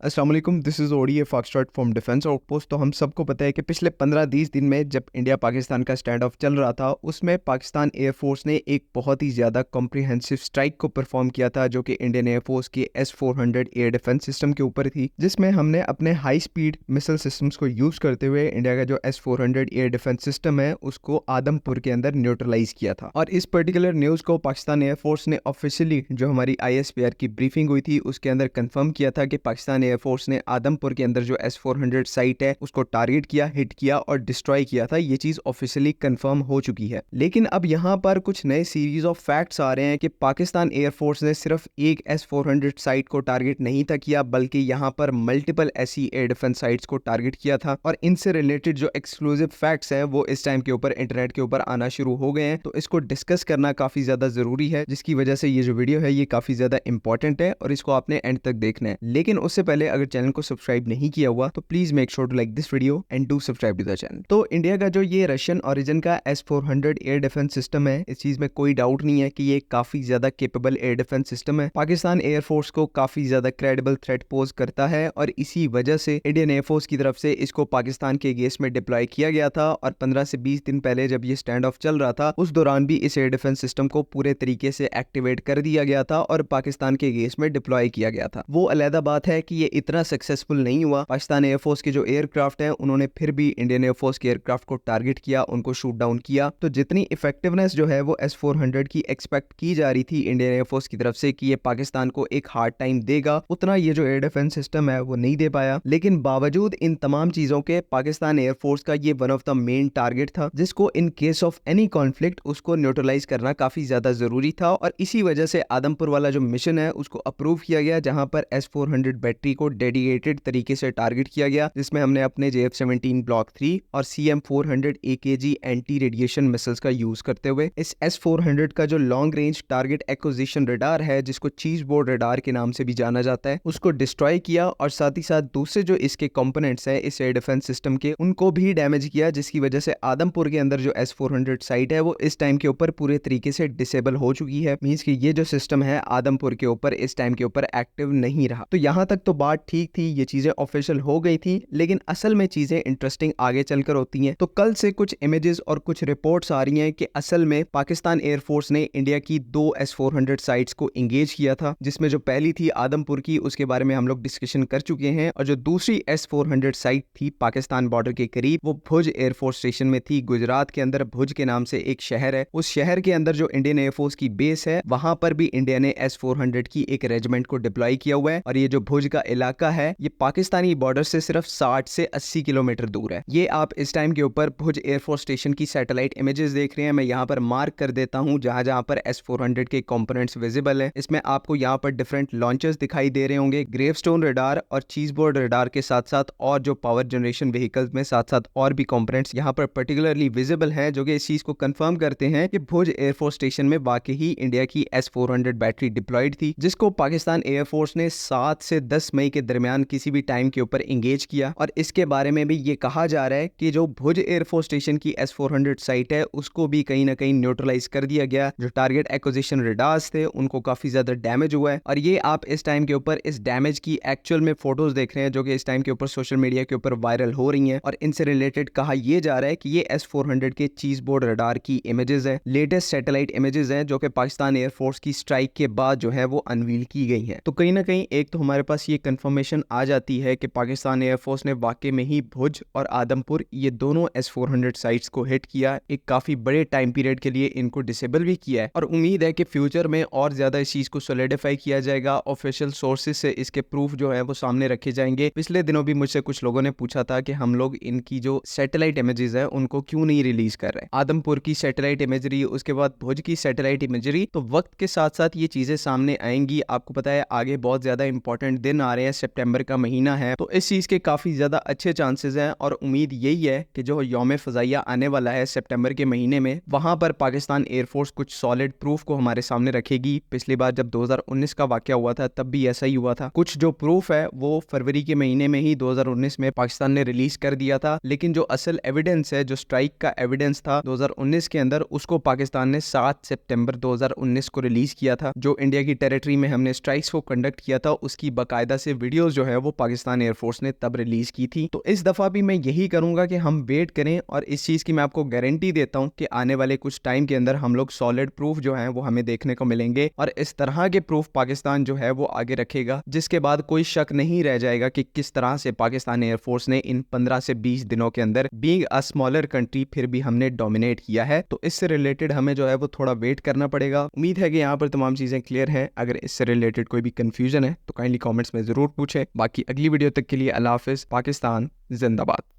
अस्सलाम वालेकुम, this is ODA foxtrot from defence outpost. तो हम सबको पता है कि पिछले 15-20 दिन में जब इंडिया पाकिस्तान का स्टैंड ऑफ चल रहा था, उसमें पाकिस्तान एयरफोर्स ने एक बहुत ही ज़्यादा कॉम्प्रिहेंसिव स्ट्राइक को परफॉर्म किया था, जो कि इंडियन एयरफोर्स के S-400 एयर डिफेंस सिस्टम के ऊपर थी, जिसमें हमने अपने हाई स्पीड मिसाइल सिस्टम्स को यूज़ करते हुए इंडिया का जो S-400 एयर डिफेंस सिस्टम है उसको आदमपुर के अंदर न्यूट्रलाइज किया था। और इस पर्टिकुलर न्यूज़ को पाकिस्तान एयरफोर्स ने ऑफिशियली जो हमारी ISPR की ब्रीफिंग हुई थी उसके अंदर कंफर्म किया था कि पाकिस्तान एयरफोर्स ने आदमपुर के अंदर जो S-400 साइट है उसको टारगेट किया, हिट किया और डिस्ट्रॉय किया था। ये चीज ऑफिशियली कंफर्म हो चुकी है। लेकिन अब यहाँ पर कुछ नए सीरीज ऑफ फैक्ट्स आ रहे हैं कि पाकिस्तान एयरफोर्स ने सिर्फ एक S-400 साइट को टारगेट नहीं था किया, बल्कि यहाँ पर मल्टीपल ऐसी एयर डिफेंस साइट्स को टारगेट किया था। और इनसे रिलेटेड जो एक्सक्लूसिव फैक्ट्स हैं वो इस टाइम के ऊपर इंटरनेट के ऊपर आना शुरू हो गए हैं, तो इसको डिस्कस करना काफी ज्यादा जरूरी है, जिसकी वजह से ये जो वीडियो है ये काफी ज्यादा इंपॉर्टेंट है और इसको आपने एंड तक देखना है। लेकिन उससे पहले अगर चैनल को सब्सक्राइब नहीं किया हुआ तो please make sure to like this video and do subscribe to the channel. तो इंडिया का जो ये रशियन ओरिजिन का S-400 एयर डिफेंस सिस्टम है, इस चीज में कोई डाउट नहीं है कि ये काफी ज्यादा केपेबल एयर डिफेंस सिस्टम है। पाकिस्तान एयरफोर्स को काफी ज्यादा क्रेडिबल थ्रेट पोज करता है और इसी वजह से इंडियन एयरफोर्स की तरफ से इसको पाकिस्तान के अगेंस्ट में डिप्लॉय किया गया था। और 15 से 20 दिन पहले जब ये स्टैंड ऑफ चल रहा था उस दौरान भी इस एयर डिफेंस सिस्टम को पूरे तरीके से एक्टिवेट कर दिया गया था और पाकिस्तान के अगेंस्ट में डिप्लॉय किया गया था। वो अलग बात है कि ये इतना सक्सेसफुल नहीं हुआ। पाकिस्तान एयरफोर्स के जो एयरक्राफ्ट हैं उन्होंने फिर भी इंडियन एयरफोर्स के एयरक्राफ्ट को टारगेट किया, उनको शूट डाउन किया। तो जितनी इफेक्टिवनेस जो है वो S-400 की एक्सपेक्ट की जा रही थी इंडियन एयरफोर्स की तरफ से कि ये पाकिस्तान को एक हार्ड टाइम देगा, उतना ये जो एयर डिफेंस सिस्टम है वो नहीं दे पाया। लेकिन बावजूद इन तमाम चीजों के पाकिस्तान एयरफोर्स का ये one of the main target था, जिसको in case of any conflict उसको न्यूट्रलाइज करना काफी ज्यादा जरूरी था। और इसी वजह से आदमपुर वाला जो मिशन है उसको अप्रूव किया गया, जहां पर S-400 बैटरी को डेडिकेटेड तरीके से टारगेट किया गया, जिसमें हमने अपने JF-17 ब्लॉक 3 और CM-400 AKG anti radiation missiles का यूज करते हुए इस S-400 का जो long range target acquisition radar है, जिसको चीज बोर्ड रडार के नाम से भी जाना जाता है, उसको डिस्ट्रॉय किया। और साथ ही साथ दूसरे जो इसके कंपोनेंट्स है इस एयर डिफेंस सिस्टम के, उनको भी डैमेज किया, जिसकी वजह से आदमपुर के अंदर जो S-400 साइट है वो इस टाइम के ऊपर पूरे तरीके से डिसेबल हो चुकी है। मींस कि ये जो सिस्टम है आदमपुर के ऊपर इस टाइम के ऊपर एक्टिव नहीं रहा। तो यहाँ तक तो बात ठीक थी, ये चीजें ऑफिशियल हो गई थी, लेकिन असल में चीजें इंटरेस्टिंग आगे चलकर होती हैं। तो कल से कुछ इमेजेस और कुछ रिपोर्ट्स आ रही हैं कि असल में पाकिस्तान एयरफोर्स ने इंडिया की 2 S-400 साइट्स को इंगेज किया था, जिसमें जो पहली थी आदमपुर की, उसके बारे में हम लोग डिस्कशन कर चुके हैं। और जो दूसरी S-400 साइट थी पाकिस्तान बॉर्डर के करीब, वो भुज एयरफोर्स स्टेशन में थी, गुजरात के अंदर भुज के नाम से एक शहर है। उस शहर के अंदर जो इंडियन एयरफोर्स की बेस है वहां पर भी इंडिया ने S-400 की एक रेजिमेंट को डिप्लॉय किया हुआ है। और ये जो भुज का इलाका है ये पाकिस्तानी बॉर्डर से सिर्फ 60 से 80 किलोमीटर दूर है। ये आप इस टाइम के ऊपर भुज एयरफोर्स स्टेशन की सैटेलाइट इमेजेस देख रहे हैं। मैं यहाँ पर मार्क कर देता हूँ जहां जहां पर S-400 के कंपोनेंट्स विजिबल है। इसमें आपको यहाँ पर डिफरेंट लॉन्चर्स दिखाई दे रहे होंगे, ग्रेवस्टोन रडार और चीज बोर्ड रडार के साथ साथ और जो पावर जनरेशन व्हीकल्स में साथ साथ और भी कंपोनेंट्स यहाँ पर पर्टिकुलरली विजिबल हैं, जो कि इस चीज को कंफर्म करते हैं कि भुज एयरफोर्स स्टेशन में वाकई ही इंडिया की S-400 बैटरी डिप्लॉयड थी, जिसको पाकिस्तान एयरफोर्स ने 7 से 10 मई के दरमियान किसी भी टाइम के ऊपर इंगेज किया। और इसके बारे में भी ये कहा जा रहा है कि जो भुज एयरफोर्स स्टेशन की S-400 साइट है उसको भी कहीं ना कहीं न्यूट्रलाइज कर दिया गया। जो टारगेट एक्विजिशन रडार्स थे उनको काफी ज्यादा डैमेज हुआ है। और ये आप इस टाइम के ऊपर इस डैमेज की एक्चुअल में फोटोज देख रहे हैं, जो कि इस टाइम के ऊपर सोशल मीडिया के ऊपर वायरल हो रही हैं। और इनसे रिलेटेड कहा यह जा रहा है कि ये S-400 के चीज बोर्ड रडार की इमेजेस है, लेटेस्ट सैटेलाइट इमेजेस हैं, जो कि पाकिस्तान एयरफोर्स की स्ट्राइक के बाद जो है वो अनवील की गई हैं। तो कहीं ना कहीं एक तो हमारे पास ये कंफर्मेशन आ जाती है कि पाकिस्तान एयरफोर्स ने वाकई में ही भुज और आदमपुर ये दोनों S-400 साइट्स को हिट किया, एक काफी बड़े टाइम पीरियड के लिए इनको डिसेबल भी किया है। और उम्मीद है कि फ्यूचर में और ज्यादा इस चीज को सोलिडिफाई किया जाएगा। ऑफिशियल सोर्सेज से इसके प्रूफ जो है वो सामने रखे जाएंगे। पिछले दिनों भी मुझसे कुछ लोगों ने पूछा था कि हम लोग इनकी जो सैटेलाइट इमेजेस है उनको क्यों नहीं रिलीज कर रहे। आदमपुर की सैटेलाइट इमेजरी, उसके बाद भुज की सैटेलाइट इमेजरी, तो वक्त के साथ साथ ये चीजें सामने आएंगी। आपको पता है आगे बहुत ज्यादा इंपॉर्टेंट दिन आ रहे हैं, सितंबर का महीना है, तो इस चीज के काफी ज्यादा अच्छे चांसेस हैं। और उम्मीद यही है कि जो यौम फजाइया आने वाला है सितंबर के महीने में, वहां पर पाकिस्तान एयरफोर्स कुछ सॉलिड प्रूफ को हमारे सामने रखेगी। पिछली बार जब 2019 का वाकया हुआ था तब भी ऐसा ही हुआ था। कुछ जो प्रूफ है वो फरवरी के महीने में ही 2019 में पाकिस्तान ने रिलीज कर दिया था, लेकिन जो असल एविडेंस है, जो स्ट्राइक का एविडेंस था 2019 के अंदर, उसको पाकिस्तान ने 7 सितंबर 2019 को रिलीज किया था। जो इंडिया की टेरिटरी में हमने स्ट्राइक्स को कंडक्ट किया था उसकी बाकायदा से से वीडियोस जो है वो पाकिस्तान एयरफोर्स ने तब रिलीज की थी। तो इस दफा भी मैं यही करूंगा कि हम वेट करें, और इस चीज की मैं आपको गारंटी देता हूं कि आने वाले कुछ टाइम के अंदर हम लोग सॉलिड प्रूफ जो है वो हमें देखने को मिलेंगे, और इस तरह के प्रूफ पाकिस्तान जो है वो आगे रखेगा, जिसके बाद कोई शक नहीं रह जाएगा कि किस तरह से पाकिस्तान एयरफोर्स ने इन 15 से 20 दिनों के अंदर बीइंग अ स्मॉलर कंट्री फिर भी हमने डोमिनेट किया है। तो इससे रिलेटेड हमें जो है वो थोड़ा वेट करना पड़ेगा। उम्मीद है कि यहाँ पर तमाम चीजें क्लियर हैं। अगर इससे रिलेटेड कोई भी कंफ्यूजन है तो काइंडली कमेंट्स में जरूर पूछें। बाकी अगली वीडियो तक के लिए अल्लाह हाफिज। पाकिस्तान जिंदाबाद।